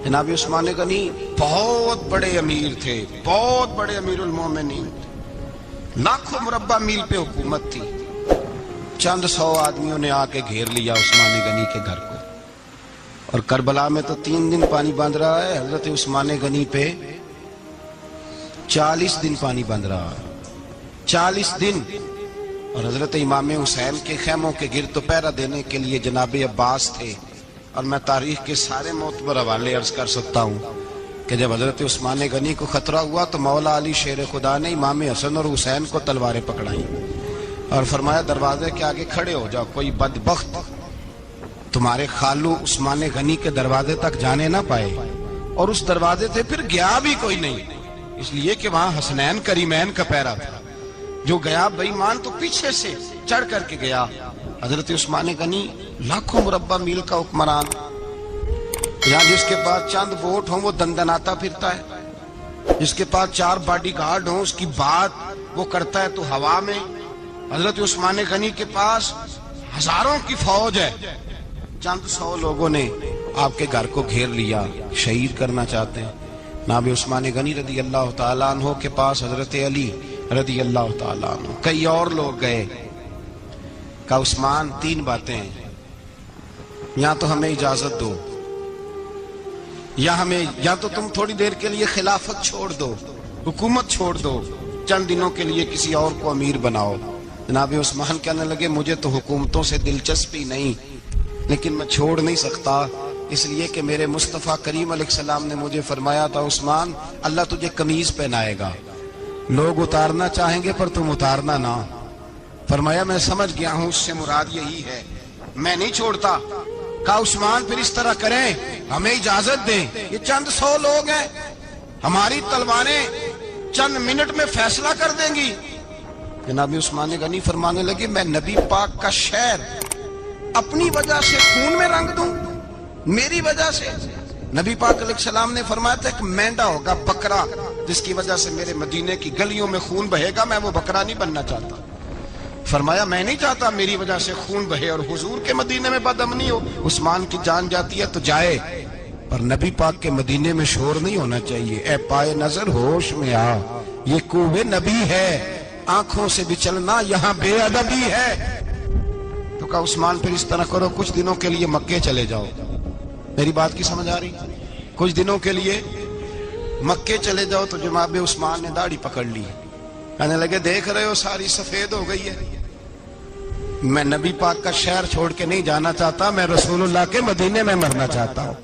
جناب عثمان غنی بہت بڑے امیر تھے، بہت بڑے امیر المومنین تھے، لاکھوں مربع میل پہ حکومت تھی۔ چند سو آدمیوں نے آ کے گھیر لیا عثمان غنی کے گھر کو، اور کربلا میں تو 3 دن پانی بند رہا ہے، حضرت عثمان غنی پہ 40 دن پانی بند رہا ہے، 40 دن۔ اور حضرت امام حسین کے خیموں کے گرد پہرا دینے کے لیے جناب عباس تھے۔ اور میں تاریخ کے سارے معتبر حوالے عرض کر سکتا ہوں کہ جب حضرت عثمان غنی کو خطرہ ہوا تو مولا علی شیر خدا نے امام حسن اور حسین کو تلواریں پکڑائیں اور فرمایا دروازے کے آگے کھڑے ہو جاؤ، کوئی بدبخت تمہارے خالو عثمان غنی کے دروازے تک جانے نہ پائے۔ اور اس دروازے سے پھر گیا بھی کوئی نہیں، اس لیے کہ وہاں حسنین کریمین کا پہرا تھا۔ جو گیا بے ایمان تو پیچھے سے چڑھ کر کے گیا۔ حضرت عثمان غنی لاکھوں مربع میل کا حکمران، یہاں جس کے پاس چند ووٹ ہوں وہ دندناتا پھرتا ہے، جس کے پاس 4 باڈی گارڈ ہوں اس کی بات وہ کرتا ہے تو ہوا میں۔ حضرت عثمان غنی کے پاس ہزاروں کی فوج ہے، چند 100 لوگوں نے آپ کے گھر کو گھیر لیا، شہید کرنا چاہتے ہیں۔ جناب عثمان غنی رضی اللہ تعالیٰ عنہ کے پاس حضرت علی رضی اللہ تعالیٰ عنہ، کئی اور لوگ گئے۔ کہا عثمان 3 باتیں ہیں، یا تو ہمیں اجازت دو، یا تو تم تھوڑی دیر کے لیے خلافت چھوڑ دو، حکومت چھوڑ دو، چند دنوں کے لیے کسی اور کو امیر بناؤ۔ جناب عثمان کہنے لگے مجھے تو حکومتوں سے دلچسپی نہیں، لیکن میں چھوڑ نہیں سکتا، اس لیے کہ میرے مصطفیٰ کریم علیہ السلام نے مجھے فرمایا تھا عثمان اللہ تجھے قمیض پہنائے گا، لوگ اتارنا چاہیں گے پر تم اتارنا نہ۔ فرمایا میں سمجھ گیا ہوں، اس سے مراد یہی ہے، میں نہیں چھوڑتا۔ کہا عثمان پھر اس طرح کریں، ہمیں اجازت دیں، یہ چند 100 لوگ ہیں، ہماری تلواریں چند منٹ میں فیصلہ کر دیں گی۔ جناب عثمان غنی فرمانے لگے میں نبی پاک کا شہر اپنی وجہ سے خون میں رنگ دوں، میری وجہ سے؟ نبی پاک علیہ السلام نے فرمایا تھا ایک مینڈا ہوگا، بکرا، جس کی وجہ سے میرے مدینے کی گلیوں میں خون بہے گا، میں وہ بکرا نہیں بننا چاہتا۔ فرمایا میں نہیں چاہتا میری وجہ سے خون بہے اور حضور کے مدینے میں بدامنی ہو۔ عثمان کی جان جاتی ہے تو جائے، پر نبی پاک کے مدینے میں شور نہیں ہونا چاہیے۔ اے پائے نظر ہوش میں آ، یہ کوہ نبی ہے، آنکھوں سے بھی چلنا یہاں بے ادبی ہے۔ تو کہا عثمان پھر اس طرح کرو، کچھ دنوں کے لیے مکے چلے جاؤ۔ میری بات کی سمجھ آ رہی؟ کچھ دنوں کے لیے مکے چلے جاؤ۔ تو جناب عثمان نے داڑھی پکڑ لی، کہنے لگے دیکھ رہے ہو ساری سفید ہو گئی ہے، میں نبی پاک کا شہر چھوڑ کے نہیں جانا چاہتا، میں رسول اللہ کے مدینے میں مرنا چاہتا ہوں،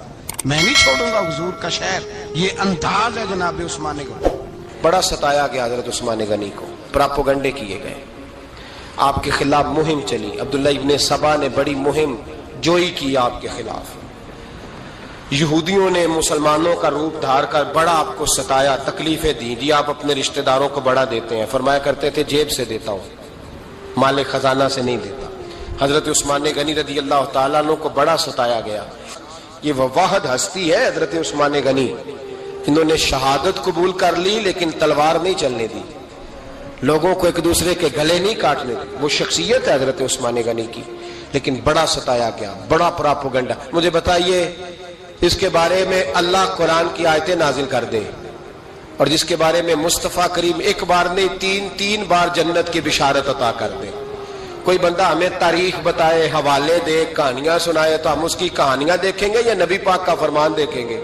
میں نہیں چھوڑوں گا حضور کا شہر۔ یہ انداز ہے جناب عثمان غنی۔ بڑا ستایا گیا حضرت عثمان غنی کو، پراپوگنڈے کیے گئے، آپ کے خلاف مہم چلی، عبداللہ ابن سبا نے بڑی مہم جوئی کی آپ کے خلاف، یہودیوں نے مسلمانوں کا روپ دھار کر بڑا آپ کو ستایا، تکلیفیں دی۔ جی آپ اپنے رشتہ داروں کو بڑا دیتے ہیں، فرمایا کرتے تھے جیب سے دیتا ہوں، مال خزانہ سے نہیں دیتا۔ حضرت عثمان غنی رضی اللہ تعالیٰ عنہ کو بڑا ستایا گیا۔ یہ وہ واحد ہستی ہے حضرت عثمان غنی، انہوں نے شہادت قبول کر لی لیکن تلوار نہیں چلنے دی، لوگوں کو ایک دوسرے کے گلے نہیں کاٹنے دی۔ وہ شخصیت ہے حضرت عثمان غنی کی، لیکن بڑا ستایا گیا، بڑا پراپوگنڈا۔ مجھے بتائیے اس کے بارے میں اللہ قرآن کی آیتیں نازل کر دے، اور جس کے بارے میں مصطفیٰ کریم ایک بار نہیں 3 بار جنت کی بشارت عطا کر دے، کوئی بندہ ہمیں تاریخ بتائے، حوالے دے، کہانیاں سنائے، تو ہم اس کی کہانیاں دیکھیں گے یا نبی پاک کا فرمان دیکھیں گے؟